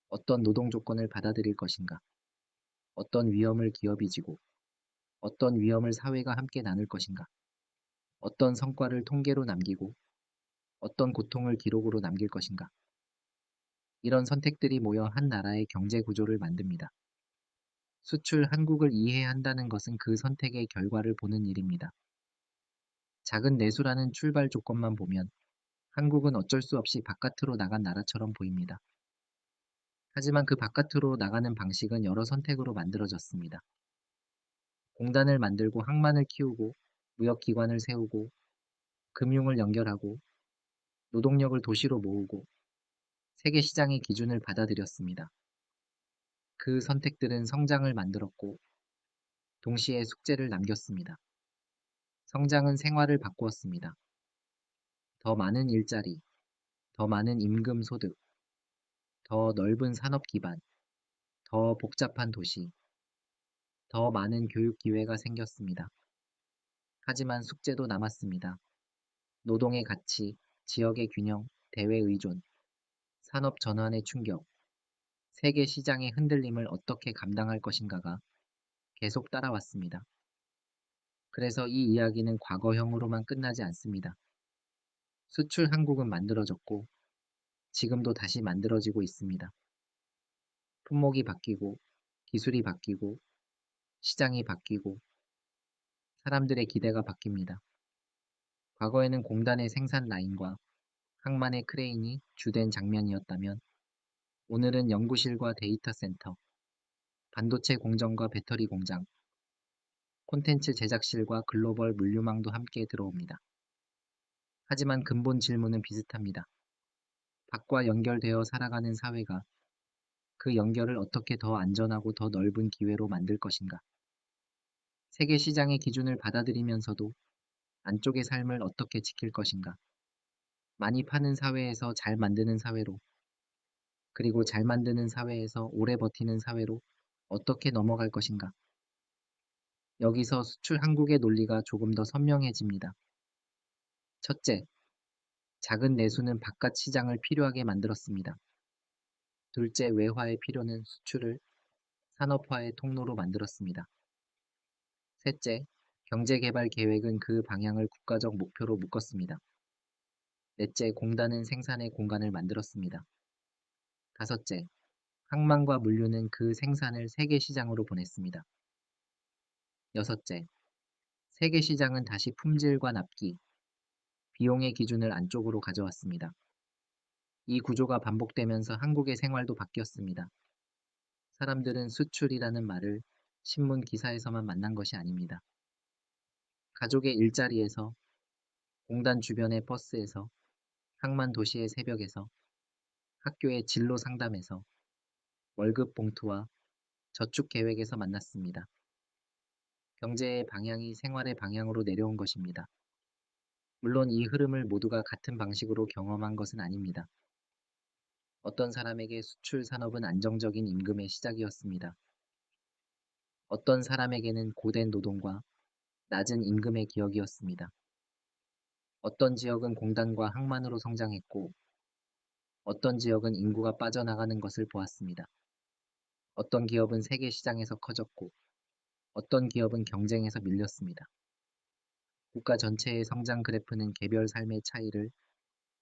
어떤 노동 조건을 받아들일 것인가? 어떤 위험을 기업이 지고 어떤 위험을 사회가 함께 나눌 것인가? 어떤 성과를 통계로 남기고 어떤 고통을 기록으로 남길 것인가? 이런 선택들이 모여 한 나라의 경제 구조를 만듭니다. 수출 한국을 이해한다는 것은 그 선택의 결과를 보는 일입니다. 작은 내수라는 출발 조건만 보면 한국은 어쩔 수 없이 바깥으로 나간 나라처럼 보입니다. 하지만 그 바깥으로 나가는 방식은 여러 선택으로 만들어졌습니다. 공단을 만들고 항만을 키우고 무역기관을 세우고 금융을 연결하고 노동력을 도시로 모으고 세계 시장의 기준을 받아들였습니다. 그 선택들은 성장을 만들었고 동시에 숙제를 남겼습니다. 성장은 생활을 바꾸었습니다. 더 많은 일자리, 더 많은 임금 소득, 더 넓은 산업 기반, 더 복잡한 도시, 더 많은 교육 기회가 생겼습니다. 하지만 숙제도 남았습니다. 노동의 가치, 지역의 균형, 대외 의존, 산업 전환의 충격, 세계 시장의 흔들림을 어떻게 감당할 것인가가 계속 따라왔습니다. 그래서 이 이야기는 과거형으로만 끝나지 않습니다. 수출 한국은 만들어졌고 지금도 다시 만들어지고 있습니다. 품목이 바뀌고 기술이 바뀌고 시장이 바뀌고 사람들의 기대가 바뀝니다. 과거에는 공단의 생산 라인과 항만의 크레인이 주된 장면이었다면 오늘은 연구실과 데이터 센터, 반도체 공정과 배터리 공장, 콘텐츠 제작실과 글로벌 물류망도 함께 들어옵니다. 하지만 근본 질문은 비슷합니다. 밖과 연결되어 살아가는 사회가 그 연결을 어떻게 더 안전하고 더 넓은 기회로 만들 것인가? 세계 시장의 기준을 받아들이면서도 안쪽의 삶을 어떻게 지킬 것인가? 많이 파는 사회에서 잘 만드는 사회로, 그리고 잘 만드는 사회에서 오래 버티는 사회로 어떻게 넘어갈 것인가? 여기서 수출 한국의 논리가 조금 더 선명해집니다. 첫째, 작은 내수는 바깥 시장을 필요하게 만들었습니다. 둘째, 외화의 필요는 수출을 산업화의 통로로 만들었습니다. 셋째, 경제개발 계획은 그 방향을 국가적 목표로 묶었습니다. 넷째, 공단은 생산의 공간을 만들었습니다. 다섯째, 항만과 물류는 그 생산을 세계 시장으로 보냈습니다. 여섯째, 세계 시장은 다시 품질과 납기, 비용의 기준을 안쪽으로 가져왔습니다. 이 구조가 반복되면서 한국의 생활도 바뀌었습니다. 사람들은 수출이라는 말을 신문 기사에서만 만난 것이 아닙니다. 가족의 일자리에서, 공단 주변의 버스에서, 항만 도시의 새벽에서, 학교의 진로 상담에서, 월급 봉투와 저축 계획에서 만났습니다. 경제의 방향이 생활의 방향으로 내려온 것입니다. 물론 이 흐름을 모두가 같은 방식으로 경험한 것은 아닙니다. 어떤 사람에게 수출 산업은 안정적인 임금의 시작이었습니다. 어떤 사람에게는 고된 노동과 낮은 임금의 기억이었습니다. 어떤 지역은 공단과 항만으로 성장했고 어떤 지역은 인구가 빠져나가는 것을 보았습니다. 어떤 기업은 세계 시장에서 커졌고 어떤 기업은 경쟁에서 밀렸습니다. 국가 전체의 성장 그래프는 개별 삶의 차이를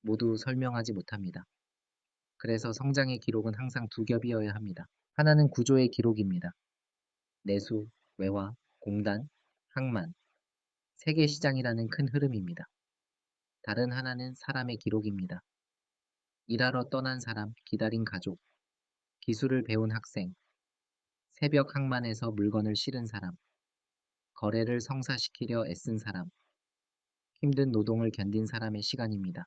모두 설명하지 못합니다. 그래서 성장의 기록은 항상 두 겹이어야 합니다. 하나는 구조의 기록입니다. 내수, 외화, 공단, 항만, 세계 시장이라는 큰 흐름입니다. 다른 하나는 사람의 기록입니다. 일하러 떠난 사람, 기다린 가족, 기술을 배운 학생, 새벽 항만에서 물건을 실은 사람, 거래를 성사시키려 애쓴 사람, 힘든 노동을 견딘 사람의 시간입니다.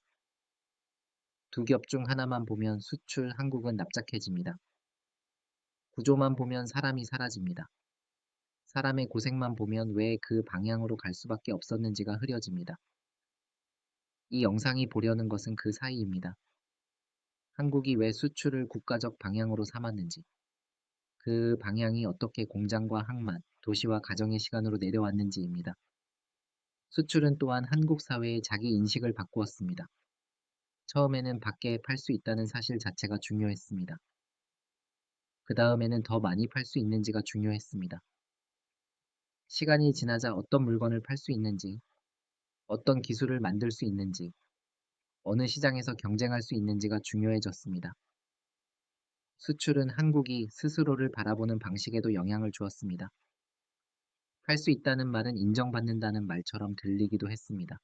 두 겹 중 하나만 보면 수출 한국은 납작해집니다. 구조만 보면 사람이 사라집니다. 사람의 고생만 보면 왜 그 방향으로 갈 수밖에 없었는지가 흐려집니다. 이 영상이 보려는 것은 그 사이입니다. 한국이 왜 수출을 국가적 방향으로 삼았는지, 그 방향이 어떻게 공장과 항만, 도시와 가정의 시간으로 내려왔는지입니다. 수출은 또한 한국 사회의 자기 인식을 바꾸었습니다. 처음에는 밖에 팔 수 있다는 사실 자체가 중요했습니다. 그 다음에는 더 많이 팔 수 있는지가 중요했습니다. 시간이 지나자 어떤 물건을 팔 수 있는지, 어떤 기술을 만들 수 있는지, 어느 시장에서 경쟁할 수 있는지가 중요해졌습니다. 수출은 한국이 스스로를 바라보는 방식에도 영향을 주었습니다. 팔 수 있다는 말은 인정받는다는 말처럼 들리기도 했습니다.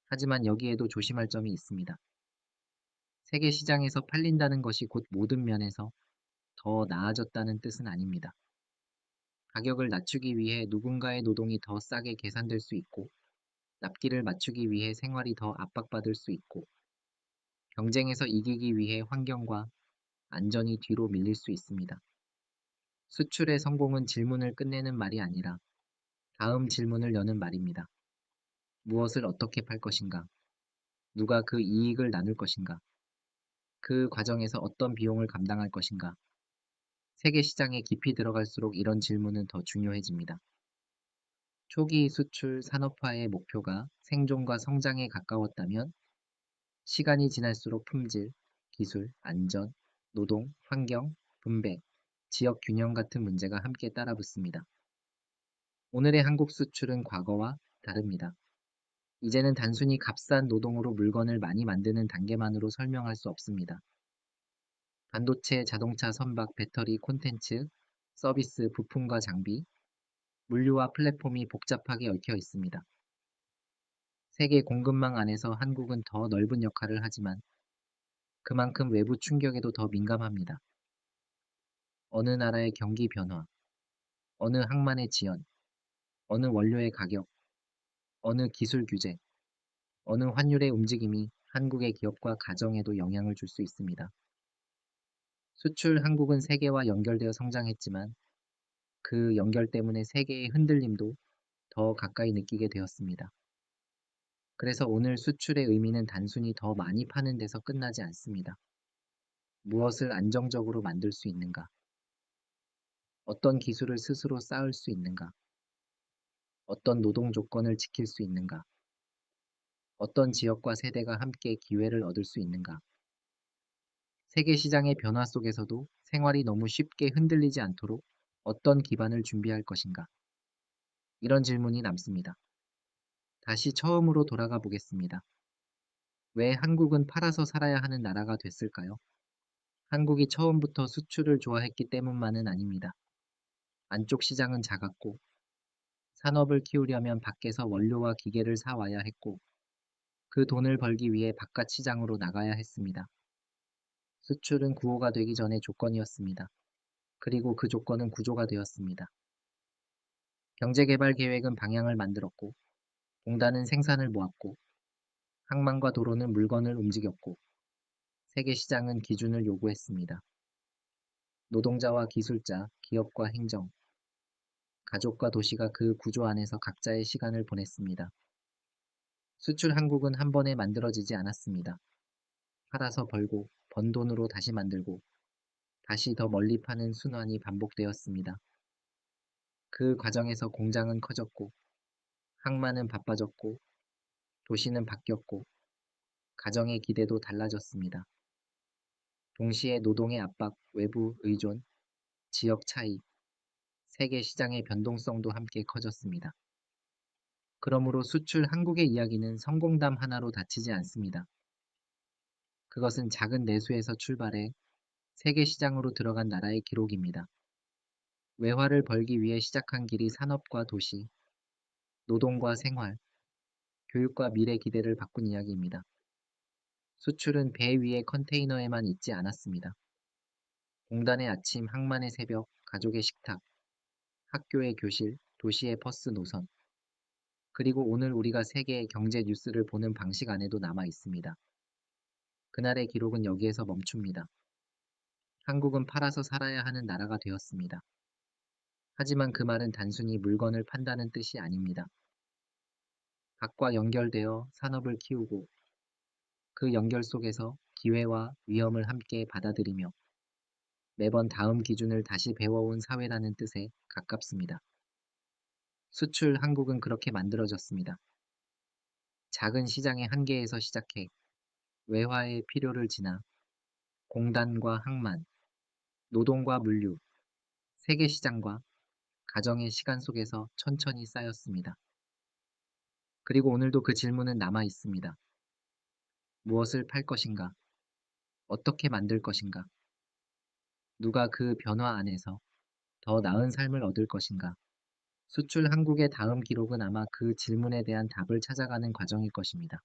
하지만 여기에도 조심할 점이 있습니다. 세계 시장에서 팔린다는 것이 곧 모든 면에서 더 나아졌다는 뜻은 아닙니다. 가격을 낮추기 위해 누군가의 노동이 더 싸게 계산될 수 있고, 납기를 맞추기 위해 생활이 더 압박받을 수 있고, 경쟁에서 이기기 위해 환경과 안전이 뒤로 밀릴 수 있습니다. 수출의 성공은 질문을 끝내는 말이 아니라 다음 질문을 여는 말입니다. 무엇을 어떻게 팔 것인가? 누가 그 이익을 나눌 것인가? 그 과정에서 어떤 비용을 감당할 것인가? 세계 시장에 깊이 들어갈수록 이런 질문은 더 중요해집니다. 초기 수출 산업화의 목표가 생존과 성장에 가까웠다면 시간이 지날수록 품질, 기술, 안전, 노동, 환경, 분배, 지역 균형 같은 문제가 함께 따라붙습니다. 오늘의 한국 수출은 과거와 다릅니다. 이제는 단순히 값싼 노동으로 물건을 많이 만드는 단계만으로 설명할 수 없습니다. 반도체, 자동차, 선박, 배터리, 콘텐츠, 서비스, 부품과 장비, 물류와 플랫폼이 복잡하게 얽혀 있습니다. 세계 공급망 안에서 한국은 더 넓은 역할을 하지만 그만큼 외부 충격에도 더 민감합니다. 어느 나라의 경기 변화, 어느 항만의 지연, 어느 원료의 가격, 어느 기술 규제, 어느 환율의 움직임이 한국의 기업과 가정에도 영향을 줄 수 있습니다. 수출 한국은 세계와 연결되어 성장했지만 그 연결 때문에 세계의 흔들림도 더 가까이 느끼게 되었습니다. 그래서 오늘 수출의 의미는 단순히 더 많이 파는 데서 끝나지 않습니다. 무엇을 안정적으로 만들 수 있는가? 어떤 기술을 스스로 쌓을 수 있는가? 어떤 노동 조건을 지킬 수 있는가? 어떤 지역과 세대가 함께 기회를 얻을 수 있는가? 세계 시장의 변화 속에서도 생활이 너무 쉽게 흔들리지 않도록 어떤 기반을 준비할 것인가? 이런 질문이 남습니다. 다시 처음으로 돌아가 보겠습니다. 왜 한국은 팔아서 살아야 하는 나라가 됐을까요? 한국이 처음부터 수출을 좋아했기 때문만은 아닙니다. 안쪽 시장은 작았고, 산업을 키우려면 밖에서 원료와 기계를 사와야 했고, 그 돈을 벌기 위해 바깥 시장으로 나가야 했습니다. 수출은 구호가 되기 전에 조건이었습니다. 그리고 그 조건은 구조가 되었습니다. 경제개발 계획은 방향을 만들었고, 공단은 생산을 모았고, 항만과 도로는 물건을 움직였고, 세계 시장은 기준을 요구했습니다. 노동자와 기술자, 기업과 행정, 가족과 도시가 그 구조 안에서 각자의 시간을 보냈습니다. 수출 한국은 한 번에 만들어지지 않았습니다. 팔아서 벌고, 번 돈으로 다시 만들고, 다시 더 멀리 파는 순환이 반복되었습니다. 그 과정에서 공장은 커졌고, 항만은 바빠졌고, 도시는 바뀌었고, 가정의 기대도 달라졌습니다. 동시에 노동의 압박, 외부 의존, 지역 차이, 세계 시장의 변동성도 함께 커졌습니다. 그러므로 수출 한국의 이야기는 성공담 하나로 닫히지 않습니다. 그것은 작은 내수에서 출발해 세계 시장으로 들어간 나라의 기록입니다. 외화를 벌기 위해 시작한 길이 산업과 도시, 노동과 생활, 교육과 미래 기대를 바꾼 이야기입니다. 수출은 배 위의 컨테이너에만 있지 않았습니다. 공단의 아침, 항만의 새벽, 가족의 식탁, 학교의 교실, 도시의 버스 노선, 그리고 오늘 우리가 세계의 경제 뉴스를 보는 방식 안에도 남아 있습니다. 그날의 기록은 여기에서 멈춥니다. 한국은 팔아서 살아야 하는 나라가 되었습니다. 하지만 그 말은 단순히 물건을 판다는 뜻이 아닙니다. 각과 연결되어 산업을 키우고 그 연결 속에서 기회와 위험을 함께 받아들이며 매번 다음 기준을 다시 배워온 사회라는 뜻에 가깝습니다. 수출 한국은 그렇게 만들어졌습니다. 작은 시장의 한계에서 시작해 외화의 필요를 지나 공단과 항만, 노동과 물류, 세계 시장과 가정의 시간 속에서 천천히 쌓였습니다. 그리고 오늘도 그 질문은 남아 있습니다. 무엇을 팔 것인가? 어떻게 만들 것인가? 누가 그 변화 안에서 더 나은 삶을 얻을 것인가? 수출 한국의 다음 기록은 아마 그 질문에 대한 답을 찾아가는 과정일 것입니다.